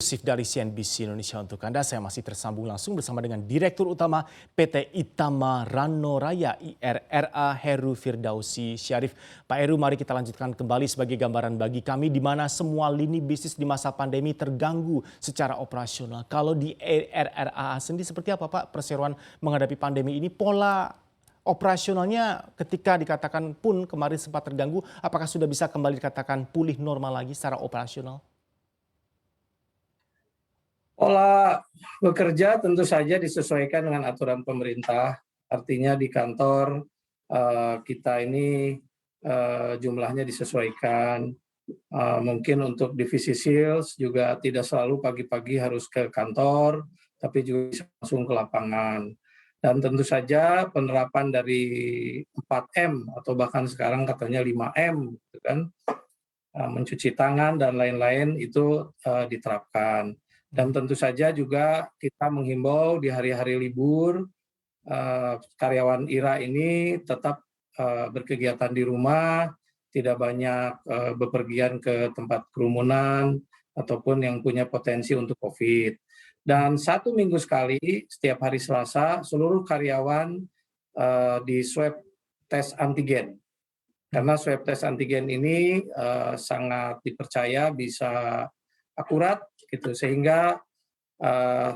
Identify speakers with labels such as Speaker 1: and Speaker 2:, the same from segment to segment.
Speaker 1: Eksklusif dari CNBC Indonesia untuk Anda, saya masih tersambung langsung bersama dengan Direktur Utama PT Itama Rano Raya IRRA Heru Firdausi Syarif. Pak Heru, mari kita lanjutkan kembali sebagai gambaran bagi kami di mana semua lini bisnis di masa pandemi terganggu secara operasional. Kalau di IRRA sendiri seperti apa Pak perseroan menghadapi pandemi ini? Pola operasionalnya ketika dikatakan pun kemarin sempat terganggu, apakah sudah bisa kembali dikatakan pulih normal lagi secara operasional?
Speaker 2: Pola bekerja tentu saja disesuaikan dengan aturan pemerintah. Artinya di kantor kita ini jumlahnya disesuaikan. Mungkin untuk divisi sales juga tidak selalu pagi-pagi harus ke kantor, tapi juga bisa langsung ke lapangan. Dan tentu saja penerapan dari 4M atau bahkan sekarang katanya 5M, gitu kan, mencuci tangan dan lain-lain itu diterapkan. Dan tentu saja juga kita menghimbau di hari-hari libur karyawan IRA ini tetap berkegiatan di rumah, tidak banyak bepergian ke tempat kerumunan ataupun yang punya potensi untuk COVID. Dan 1 minggu sekali, setiap hari Selasa, seluruh karyawan di swab tes antigen. Karena swab tes antigen ini sangat dipercaya bisa akurat, gitu, sehingga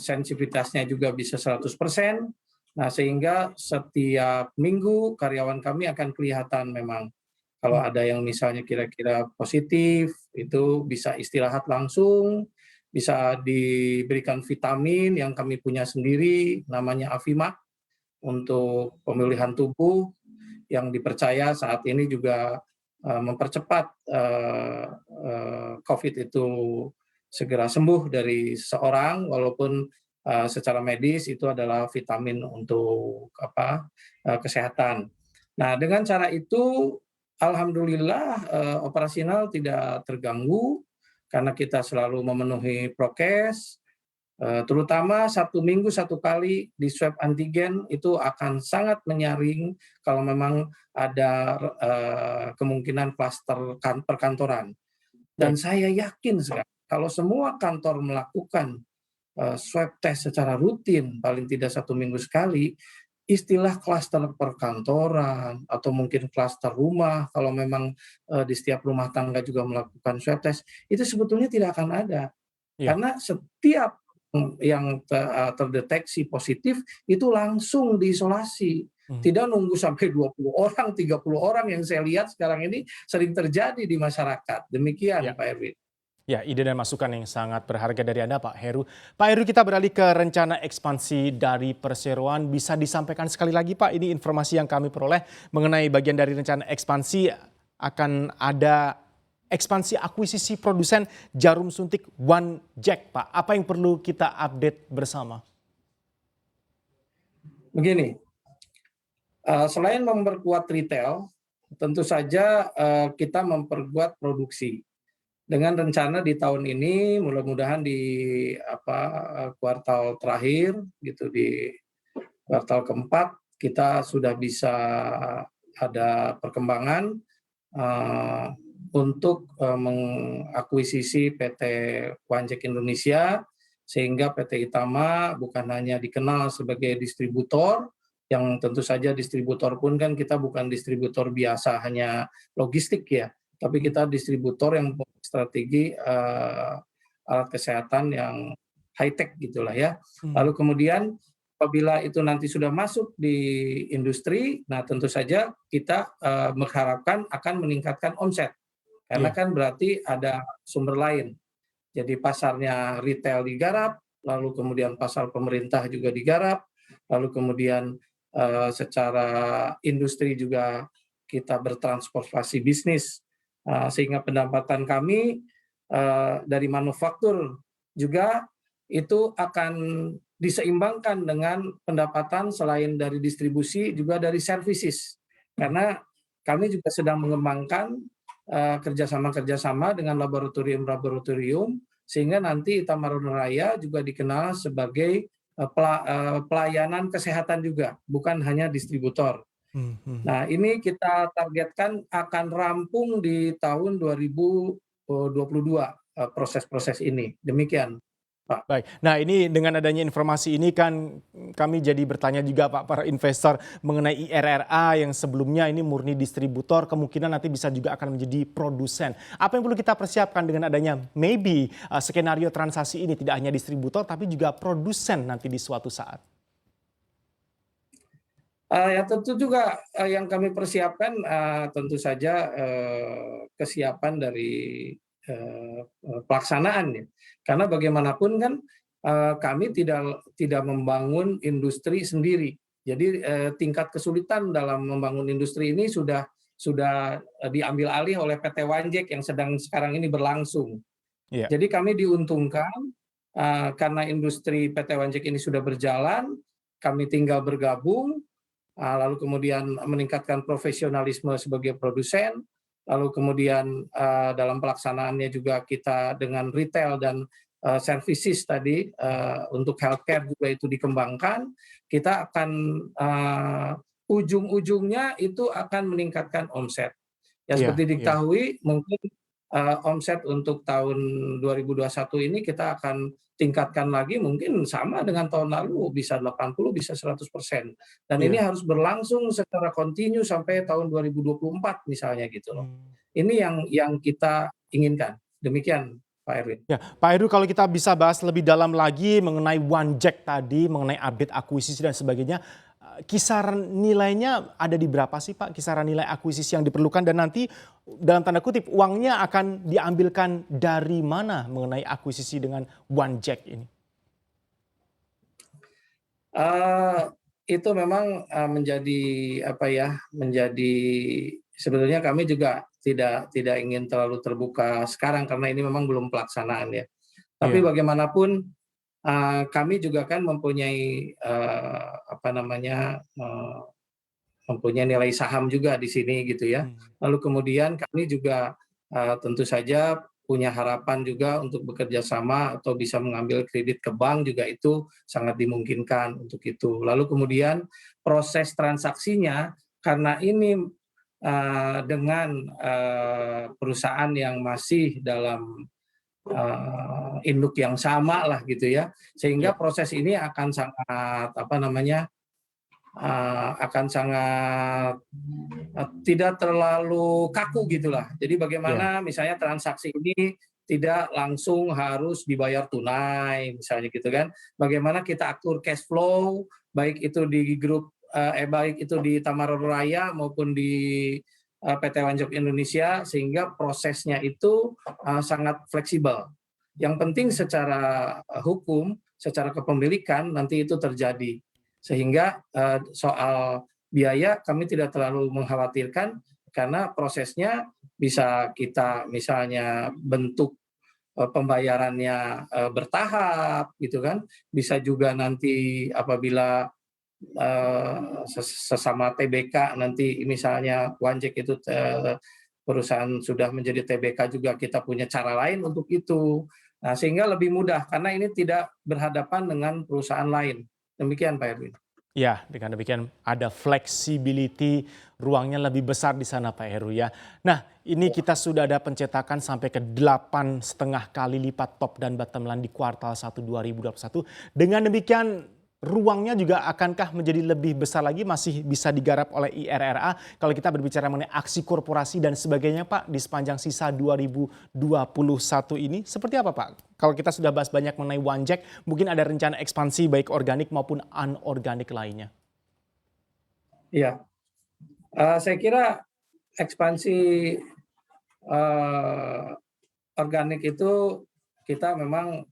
Speaker 2: sensitivitasnya juga bisa 100%. Nah, sehingga setiap minggu karyawan kami akan kelihatan memang kalau ada yang misalnya kira-kira positif, itu bisa istirahat langsung, bisa diberikan vitamin yang kami punya sendiri, namanya Afima, untuk pemulihan tubuh, yang dipercaya saat ini juga mempercepat COVID itu segera sembuh dari seseorang, walaupun secara medis itu adalah vitamin untuk kesehatan. Nah, dengan cara itu alhamdulillah operasional tidak terganggu karena kita selalu memenuhi prokes. Terutama 1 minggu 1 kali di swab antigen itu akan sangat menyaring kalau memang ada kemungkinan klaster perkantoran. Dan
Speaker 1: Baik.
Speaker 2: saya yakin sekali kalau semua kantor melakukan swab test secara rutin, paling tidak 1 minggu sekali, istilah klaster perkantoran atau mungkin klaster rumah, kalau memang di setiap rumah tangga juga melakukan swab test, itu sebetulnya tidak akan ada.
Speaker 1: Iya.
Speaker 2: Karena setiap yang terdeteksi positif itu langsung diisolasi.
Speaker 1: Hmm.
Speaker 2: Tidak nunggu sampai 20 orang, 30 orang yang saya lihat sekarang ini sering terjadi di masyarakat.
Speaker 1: Ya.
Speaker 2: Demikian Pak Erwin.
Speaker 1: Ya, ide dan masukan yang sangat berharga dari Anda, Pak Heru. Pak Heru, kita beralih ke rencana ekspansi dari perseroan. Bisa disampaikan sekali lagi, Pak, ini informasi yang kami peroleh mengenai bagian dari rencana ekspansi akan ada ekspansi akuisisi produsen jarum suntik One Jack, Pak. Apa yang perlu kita update bersama?
Speaker 2: Begini, selain memperkuat retail, tentu saja kita memperkuat produksi. Dengan rencana di tahun ini, mudah-mudahan di kuartal terakhir, gitu, di kuartal keempat, kita sudah bisa ada perkembangan untuk mengakuisisi PT Wanjek Indonesia, sehingga PT Itama bukan hanya dikenal sebagai distributor, yang tentu saja distributor pun kan kita bukan distributor biasa hanya logistik ya, tapi kita distributor yang punya strategi alat kesehatan yang high tech gitulah ya.
Speaker 1: Hmm.
Speaker 2: Lalu kemudian apabila itu nanti sudah masuk di industri, nah tentu saja kita mengharapkan akan meningkatkan omset. Karena
Speaker 1: Iya.
Speaker 2: kan berarti ada sumber lain. Jadi pasarnya retail digarap, lalu kemudian pasar pemerintah juga digarap, lalu kemudian secara industri juga kita bertransportasi bisnis, sehingga pendapatan kami dari manufaktur juga itu akan diseimbangkan dengan pendapatan selain dari distribusi juga dari services. Karena kami juga sedang mengembangkan kerjasama-kerjasama dengan laboratorium-laboratorium, sehingga nanti Itama Rano Raya juga dikenal sebagai pelayanan kesehatan juga, bukan hanya distributor.
Speaker 1: Hmm, hmm.
Speaker 2: Nah, ini kita targetkan akan rampung di tahun 2022 proses-proses ini. Demikian. Pak.
Speaker 1: Baik. Nah, ini dengan adanya informasi ini kan kami jadi bertanya juga Pak, para investor mengenai IRRA yang sebelumnya ini murni distributor, kemungkinan nanti bisa juga akan menjadi produsen. Apa yang perlu kita persiapkan dengan adanya maybe skenario transaksi ini tidak hanya distributor tapi juga produsen nanti di suatu saat?
Speaker 2: Ya tentu juga yang kami persiapkan tentu saja kesiapan dari pelaksanaan ya. Karena bagaimanapun kan kami tidak membangun industri sendiri. Jadi tingkat kesulitan dalam membangun industri ini sudah diambil alih oleh PT Wanjek yang sedang sekarang ini berlangsung.
Speaker 1: Iya.
Speaker 2: Jadi kami diuntungkan karena industri PT Wanjek ini sudah berjalan, kami tinggal bergabung, lalu kemudian meningkatkan profesionalisme sebagai produsen, lalu kemudian dalam pelaksanaannya juga kita dengan retail dan services tadi untuk healthcare juga itu dikembangkan, kita akan ujung-ujungnya itu akan meningkatkan omset. Ya
Speaker 1: Iya,
Speaker 2: seperti
Speaker 1: iya.
Speaker 2: diketahui mungkin omset untuk tahun 2021 ini kita akan tingkatkan lagi mungkin sama dengan tahun lalu, bisa 80, bisa 100%. Dan ini
Speaker 1: Iya.
Speaker 2: harus berlangsung secara kontinu sampai tahun 2024 misalnya gitu loh.
Speaker 1: Hmm.
Speaker 2: Ini yang kita inginkan. Demikian Pak Erwin.
Speaker 1: Ya, Pak Heru kalau kita bisa bahas lebih dalam lagi mengenai Wanjek tadi, mengenai update akuisisi dan sebagainya, kisaran nilainya ada di berapa sih Pak? Kisaran nilai akuisisi yang diperlukan dan nanti dalam tanda kutip uangnya akan diambilkan dari mana mengenai akuisisi dengan Wanjek ini?
Speaker 2: Itu memang menjadi apa ya, menjadi sebetulnya kami juga tidak ingin terlalu terbuka sekarang karena ini memang belum pelaksanaan ya. Tapi
Speaker 1: Iya.
Speaker 2: bagaimanapun kami juga kan mempunyai apa namanya, mempunyai nilai saham juga di sini gitu ya.
Speaker 1: Hmm.
Speaker 2: Lalu kemudian kami juga tentu saja punya harapan juga untuk bekerja sama atau bisa mengambil kredit ke bank juga itu sangat dimungkinkan untuk itu. Lalu kemudian proses transaksinya karena ini dengan perusahaan yang masih dalam induk yang sama lah gitu ya,
Speaker 1: Ya.
Speaker 2: sehingga proses ini akan sangat apa namanya, akan sangat tidak terlalu kaku gitulah. Jadi
Speaker 1: Ya.
Speaker 2: bagaimana misalnya transaksi ini tidak langsung harus dibayar tunai misalnya gitu kan. Bagaimana kita atur cash flow baik itu di grup baik itu di Tamaran Raya maupun di PT Wanjok Indonesia sehingga prosesnya itu sangat fleksibel. Yang penting secara hukum, secara kepemilikan nanti itu terjadi. Sehingga soal biaya kami tidak terlalu mengkhawatirkan karena prosesnya bisa kita misalnya bentuk pembayarannya bertahap gitu kan, bisa juga nanti apabila sesama TBK nanti misalnya Wanjek itu perusahaan sudah menjadi TBK juga kita punya cara lain untuk itu. Nah, sehingga lebih mudah karena ini tidak berhadapan dengan perusahaan lain. Demikian Pak Erwin.
Speaker 1: Ya, dengan demikian ada fleksibiliti, ruangnya lebih besar di sana Pak Heru ya. Nah, ini kita sudah ada pencetakan sampai ke 8,5 kali lipat top dan bottom line di kuartal 1 2021. Dengan demikian ruangnya juga akankah menjadi lebih besar lagi, masih bisa digarap oleh IRRA kalau kita berbicara mengenai aksi korporasi dan sebagainya Pak di sepanjang sisa 2021 ini? Seperti apa Pak? Kalau kita sudah bahas banyak mengenai Wanjek, mungkin ada rencana ekspansi baik organik maupun anorganik lainnya.
Speaker 2: Iya, saya kira ekspansi organik itu kita memang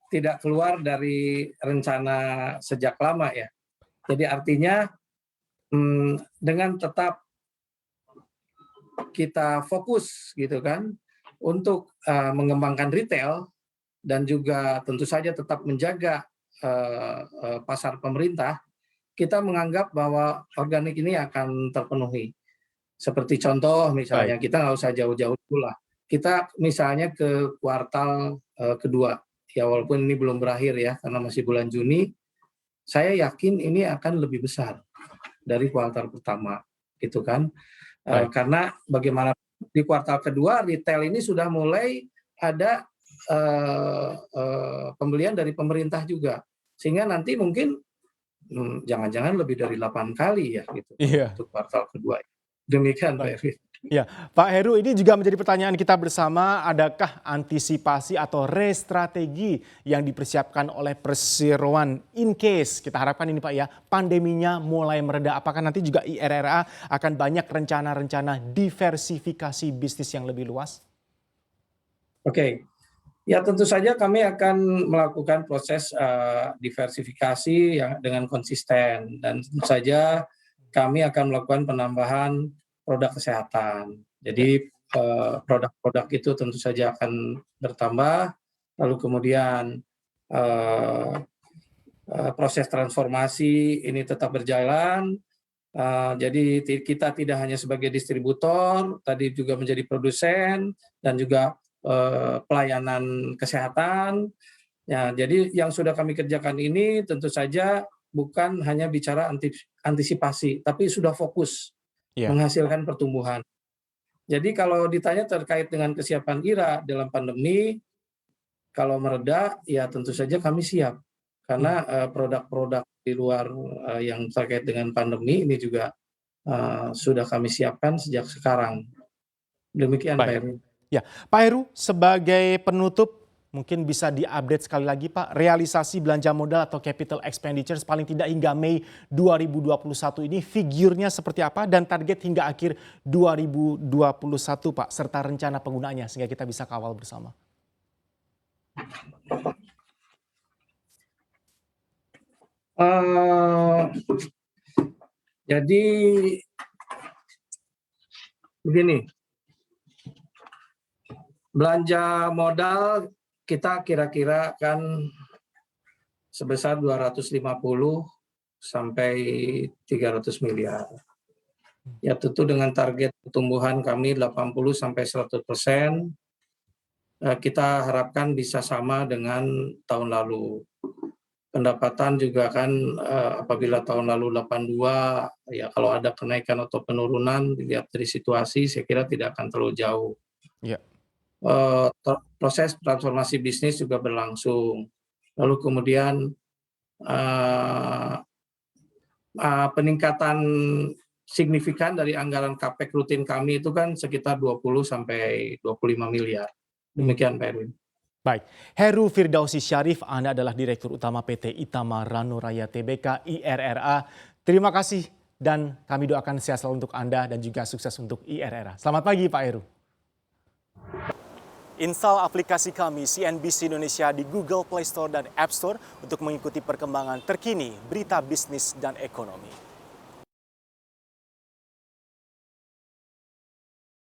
Speaker 2: tidak keluar dari rencana sejak lama ya. Jadi artinya dengan tetap kita fokus gitu kan untuk mengembangkan retail dan juga tentu saja tetap menjaga pasar pemerintah, kita menganggap bahwa organik ini akan terpenuhi. Seperti contoh
Speaker 1: Baik.
Speaker 2: misalnya kita nggak usah jauh-jauh dulu lah. Kita misalnya ke kuartal kedua, ya walaupun ini belum berakhir ya karena masih bulan Juni, saya yakin ini akan lebih besar dari kuartal pertama, gitu kan?
Speaker 1: Baik.
Speaker 2: Karena bagaimana di kuartal kedua retail ini sudah mulai ada pembelian dari pemerintah juga. Sehingga nanti mungkin jangan-jangan lebih dari 8 kali ya gitu
Speaker 1: Iya.
Speaker 2: untuk kuartal kedua. Demikian Pak
Speaker 1: Baik.
Speaker 2: Erwin.
Speaker 1: Ya, Pak Heru, ini juga menjadi pertanyaan kita bersama, adakah antisipasi atau restrategi yang dipersiapkan oleh perseroan in case, kita harapkan ini Pak ya, pandeminya mulai mereda, apakah nanti juga IRRA akan banyak rencana-rencana diversifikasi bisnis yang lebih luas?
Speaker 2: Oke, ya tentu saja kami akan melakukan proses diversifikasi ya dengan konsisten, dan tentu saja kami akan melakukan penambahan produk kesehatan.
Speaker 1: Ya,
Speaker 2: Jadi produk-produk itu tentu saja akan bertambah, lalu kemudian eh, proses transformasi ini tetap berjalan. Jadi kita tidak hanya sebagai distributor, tadi juga menjadi produsen dan juga pelayanan kesehatan. Ya, jadi yang sudah kami kerjakan ini tentu saja bukan hanya bicara antisipasi, tapi sudah fokus
Speaker 1: ya,
Speaker 2: menghasilkan pertumbuhan. Jadi kalau ditanya terkait dengan kesiapan IRA dalam pandemi, kalau mereda, ya tentu saja kami siap. Karena produk-produk di luar yang terkait dengan pandemi ini juga sudah kami siapkan sejak sekarang. Demikian Pak
Speaker 1: baik.
Speaker 2: Erwin.
Speaker 1: Ya, Pak Heru, sebagai penutup mungkin bisa diupdate sekali lagi Pak, realisasi belanja modal atau capital expenditures paling tidak hingga Mei 2021 ini figurnya seperti apa dan target hingga akhir 2021 Pak, serta rencana penggunaannya sehingga kita bisa kawal bersama.
Speaker 2: Eh, jadi begini, belanja modal kita kira-kira kan sebesar 250 sampai 300 miliar. Ya tentu dengan target pertumbuhan kami 80 sampai 100%, kita harapkan bisa sama dengan tahun lalu. Pendapatan juga kan apabila tahun lalu 82, ya kalau ada kenaikan atau penurunan dilihat dari situasi, saya kira tidak akan terlalu jauh.
Speaker 1: Ya.
Speaker 2: Proses transformasi bisnis juga berlangsung. Lalu kemudian peningkatan signifikan dari anggaran CapEx rutin kami itu kan sekitar 20 sampai 25 miliar. Demikian Pak Erwin.
Speaker 1: Baik, Heru Firdausi Syarif, Anda adalah Direktur Utama PT Itama Rano Raya Tbk IRRA. Terima kasih dan kami doakan sehat selalu untuk Anda dan juga sukses untuk IRRA. Selamat pagi Pak Heru. Install aplikasi kami CNBC Indonesia di Google Play Store dan App Store untuk mengikuti perkembangan terkini berita bisnis dan ekonomi.